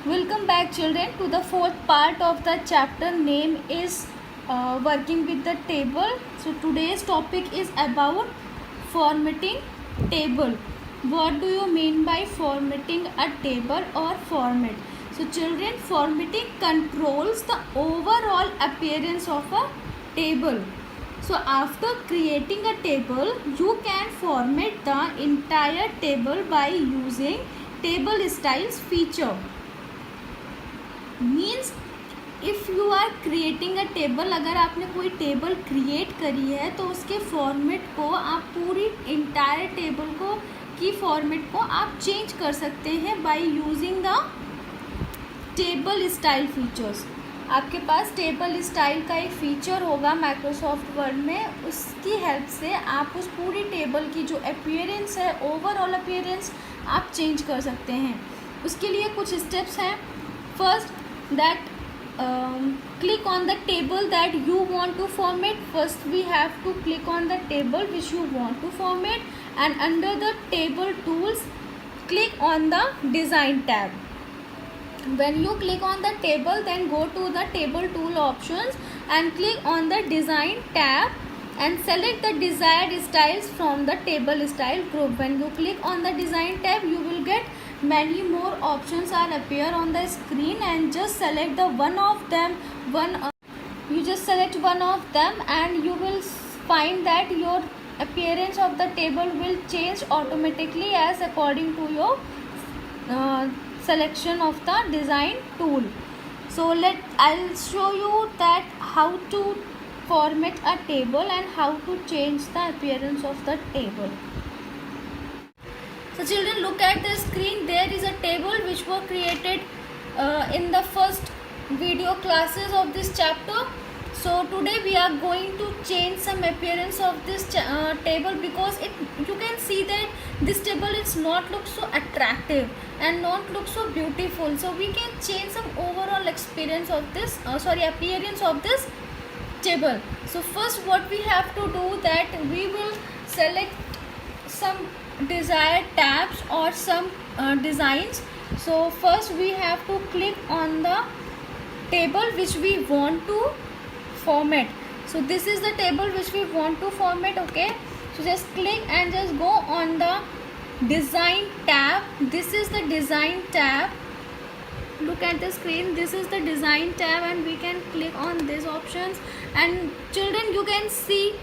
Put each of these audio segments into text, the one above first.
Welcome back children to the fourth part of the chapter name is working with the table. So today's topic is about formatting table. What do you mean by formatting a table or format? So children, formatting controls the overall appearance of a table. So after creating a table, you can format the entire table by using table styles feature. Means if you are creating a table, अगर आपने कोई table create करी है तो उसके format को आप पूरी इंटायर टेबल को की फॉर्मेट को आप चेंज कर सकते हैं by using the table style features. आपके पास टेबल स्टाइल का एक फ़ीचर होगा माइक्रोसॉफ्ट वर्ड में, उसकी हेल्प से आप उस पूरी टेबल की जो अपीयरेंस है, ओवरऑल अपीयरेंस आप चेंज कर सकते हैं. उसके लिए कुछ स्टेप्स हैं. First, that click on the table that you want to format. First we have to click on the table which you want to format, and under the table tools click on the design tab. When you click on the table, then go to the table tool options and click on the design tab and select the desired styles from the table style group. When you click on the design tab, you will get many more options are appear on the screen, and just select the one of them. You just select one of them and you will find that your appearance of the table will change automatically as according to your selection of the design tool. So I'll show you that how to format a table and how to change the appearance of the table. So children, look at the screen. There is a table which was created in the first video classes of this chapter. So today we are going to change some appearance of this table, because you can see that this table is not look so attractive and not look so beautiful. So we can change some overall experience of this appearance of this table. So first what we have to do, that we will select some desired tabs or some designs. So first we have to click on the table which we want to format. So this is the table which we want to format. Okay, so just click and just go on the design tab. This is the design tab. Look at the screen. This is the design tab and we can click on these options, and children, you can see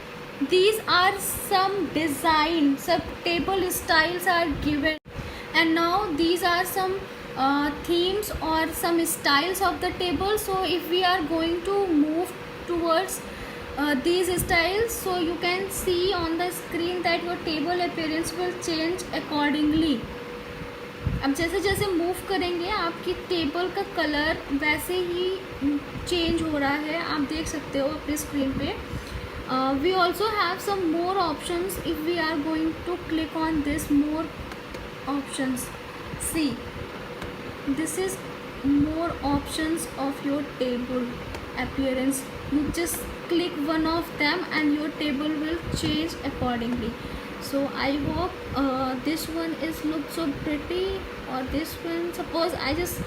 these are some design, some table styles are given, and now these are some themes or some styles of the table. So if we are going to move towards these styles, so you can see on the screen that your table appearance will change accordingly. अब जैसे जैसे move करेंगे आपकी table का colour वैसे ही change हो रहा है, आप देख सकते हो अपनी स्क्रीन पे. We also have some more options. If we are going to click on this more options, see, this is more options of your table appearance. You just click one of them and your table will change accordingly. So I hope this one is look so pretty, or this one, suppose I just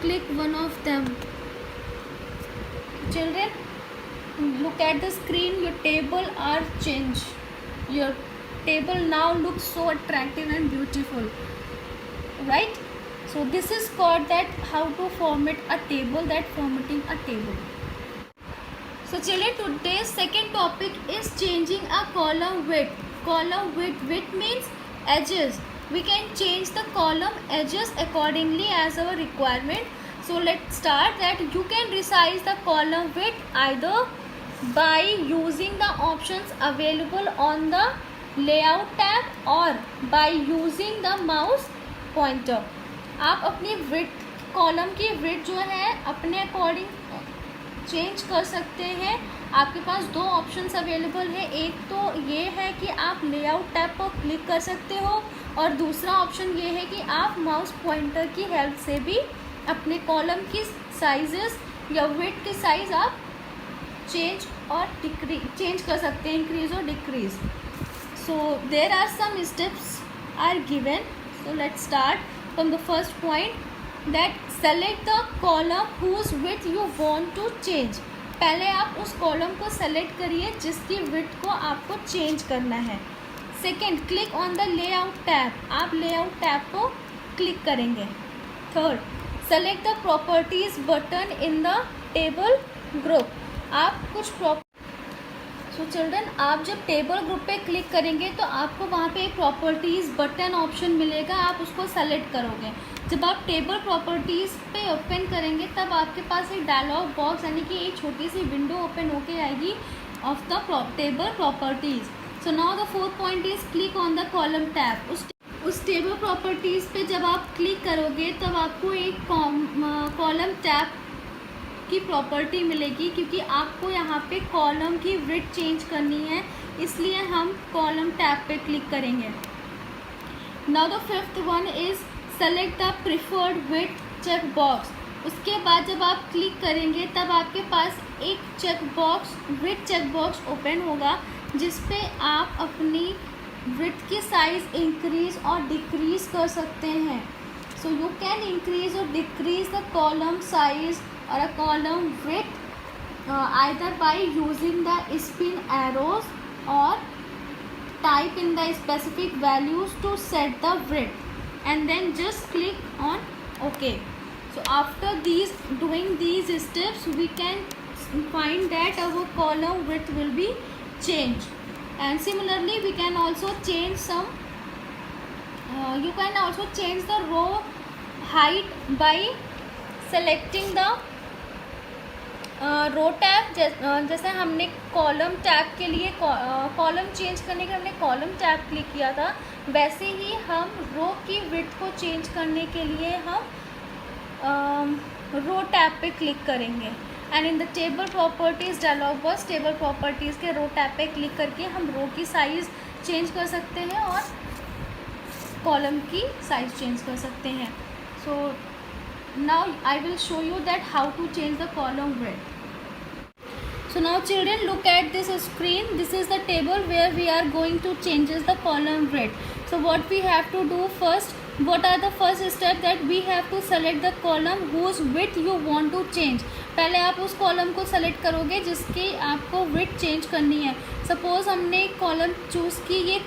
click one of them. Children, look at the screen, your table are changed. Your table now looks so attractive and beautiful, right? So this is called that how to format a table, that formatting a table. So children, today's second topic is changing a column width. Column width means edges. We can change the column edges accordingly as our requirement. So let's start that you can resize the column width either by using the options available on the layout tab or by using the mouse pointer. आप अपनी width, column की width जो है अपने according change कर सकते हैं. आपके पास दो ऑप्शंस अवेलेबल है. एक तो ये है कि आप लेआउट टैब पर क्लिक कर सकते हो, और दूसरा ऑप्शन ये है कि आप माउस पॉइंटर की हेल्प से भी अपने कॉलम की साइजेस या विड्थ की साइज आप चेंज कर सकते हैं, इंक्रीज और decrease. So there are some steps are given. So let's start from the first point. that select the column whose width you want to change. पहले आप उस कॉलम को सेलेक्ट करिए जिसकी विड्थ को आपको चेंज करना है. Second, click on the layout tab. आप लेआउट टैब को क्लिक करेंगे. Third, select the properties button in the table group. आप कुछ सो चिल्ड्रन, आप जब टेबल ग्रुप पे क्लिक करेंगे तो आपको वहाँ पे एक प्रॉपर्टीज़ बटन ऑप्शन मिलेगा, आप उसको सेलेक्ट करोगे. जब आप टेबल प्रॉपर्टीज़ पे ओपन करेंगे तब आपके पास एक डायलॉग बॉक्स यानी कि एक छोटी सी विंडो ओपन होके आएगी of the table properties. So now the fourth point is click on the column tab. उस टेबल प्रॉपर्टीज़ पे जब आप क्लिक करोगे तब आपको एक कॉलम टैब की प्रॉपर्टी मिलेगी, क्योंकि आपको यहाँ पे कॉलम की विड्थ चेंज करनी है, इसलिए हम कॉलम टैब पे क्लिक करेंगे. Now the fifth one is select the preferred width check box. उसके बाद जब आप क्लिक करेंगे तब आपके पास एक check box width check box open होगा जिस पे आप अपनी विड्थ की साइज़ इंक्रीज़ और डिक्रीज़ कर सकते हैं. सो यू कैन इंक्रीज़ और decrease the column size or a column width either by using the spin arrows or type in the specific values to set the width and then just click on OK. So after doing these steps we can find that our column width will be changed. And similarly we can also change some you can also change the row height by selecting the row tab. जैसे हमने column tab के लिए column change करने के हमने column tab click किया था, वैसे ही हम रो की विड्थ को चेंज करने के लिए हम रो टैब पे क्लिक करेंगे. And in the table properties dialog box, table properties के रो टैब पे क्लिक करके हम रो की साइज़ चेंज कर सकते हैं और कॉलम की साइज़ चेंज कर सकते हैं. सो now I will show you that how to change the column width. So now children, look at this screen. This is the table where we are going to changes the column width. So what we have to do first, what are the first step that we have to select the column whose width you want to change. पहले आप उस column को select करोगे जिसकी आपको width change करनी है. Suppose हमने एक कॉलम चूज़ की, ये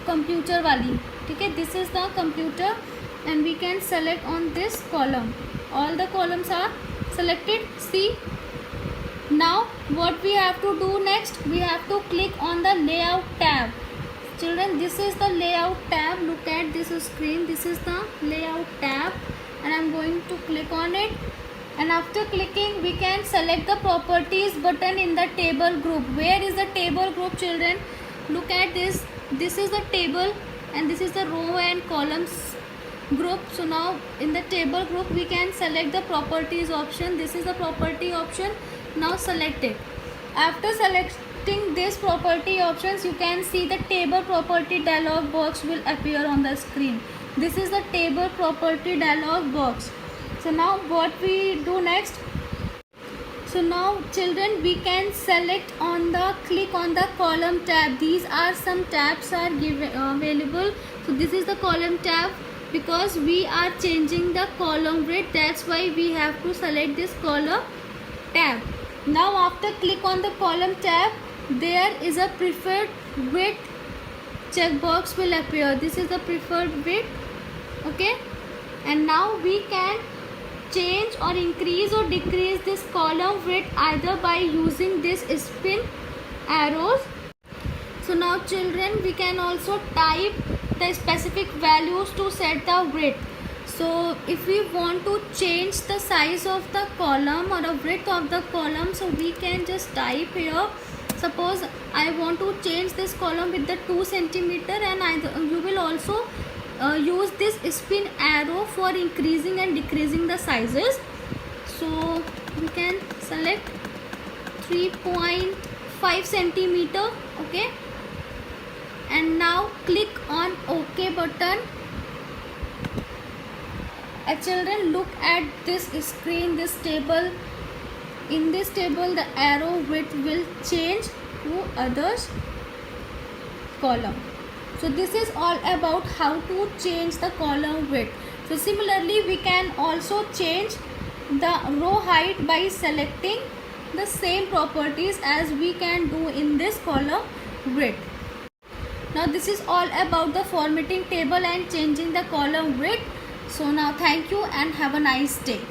कंप्यूटर वाली, ठीक है. This is the computer and we can select on this column. All the columns are selected. See, now what we have to do next, we have to click on the layout tab. Children, this is the layout tab. Look at this screen. This is the layout tab and I'm going to click on it. And after clicking we can select the properties button in the table group. Where is the table group, children? Look at this. This is the table and this is the row and columns group. So now in the table group we can select the properties option. This is the property option. Now select it. After selecting this property options, you can see the table property dialog box will appear on the screen. This is the table property dialog box. So now what we do next? So now children, we can select on the click on the column tab. These are some tabs are available. So this is the column tab. Because we are changing the column width, that's why we have to select this column tab. Now after click on the column tab, there is a preferred width checkbox will appear. This is the preferred width, okay. And now we can change or increase or decrease this column width either by using this spin arrows. So now children, we can also type the specific values to set the width. So if we want to change the size of the column or the width of the column, so we can just type here. Suppose I want to change this column with the 2 centimeter, and you will also use this spin arrow for increasing and decreasing the sizes. So we can select 3.5 centimeter, okay. And now click on OK button. Children, look at this screen, this table. In this table the arrow width will change to others column. So this is all about how to change the column width. So similarly we can also change the row height by selecting the same properties as we can do in this column width. Now this is all about the formatting table and changing the column width. So now thank you and have a nice day.